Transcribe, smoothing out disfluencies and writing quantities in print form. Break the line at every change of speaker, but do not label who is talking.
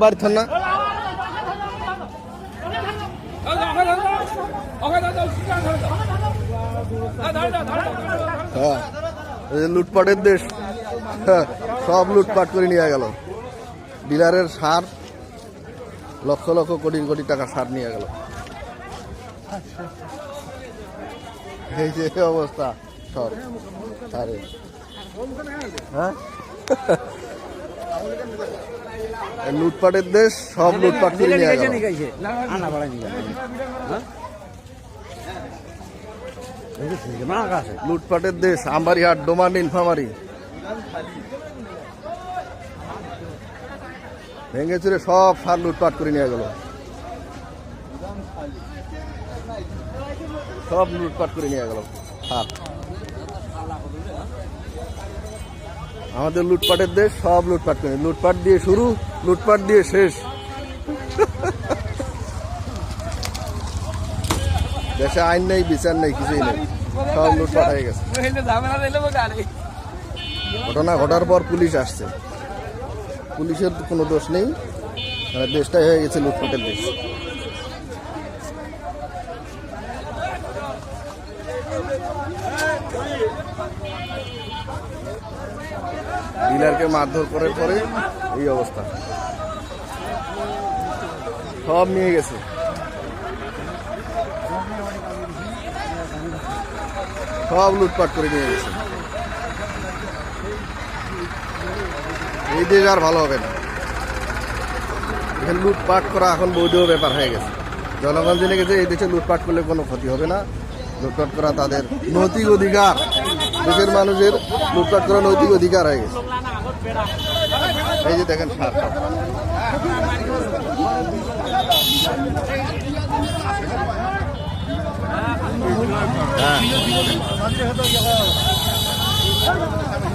বাড়ি থান না লুটপাটের দেশ, সব লুটপাট করে নিয়ে গেল। ডিলারের সার লক্ষ লক্ষ কোটি কোটি টাকা সার নিয়ে গেল। এই যে অবস্থা সব সারে, হ্যাঁ লুটপাটের দেশ, সব লুটপাট করে নিয়ে গেল। লুটপাটের দেশ, আমবাড়িহাট, ডোমার, নীলফামারী ভেঙে চুরে সব সার লুটপাট করে নিয়ে গেল। সব লুটপাট করে নিয়ে গেল সার। আমাদের লুটপাটের দেশ, সব লুটপাট করে, লুটপাট দিয়ে শুরু, লুটপাট দিয়ে শেষ। দেশে আইন নেই, বিচার নেই, কিছুই নেই, সব লুটপাট হয়ে গেছে। ঘটনা ঘটার পর পুলিশ আসছে, পুলিশের কোনো দোষ নেই, দেশটাই হয়ে গেছে লুটপাটের দেশ। ডিলারকে মারধর করার পরে এই অবস্থা, সব নিয়ে গেছে। সব লুটপাট করে নিয়ে গেছে। এই দেশ আর ভালো হবে না। এখানে লুটপাট করা এখন বৈধ ব্যাপার হয়ে গেছে। জনগণ জেনে গেছে এই দেশে লুটপাট করলে কোনো ক্ষতি হবে না। লুটপাট করা তাদের নৈতিক অধিকার, দেশের মানুষের লুটপাট করা নৈতিক অধিকার হয়ে গেছে। এই যে দেখেন সার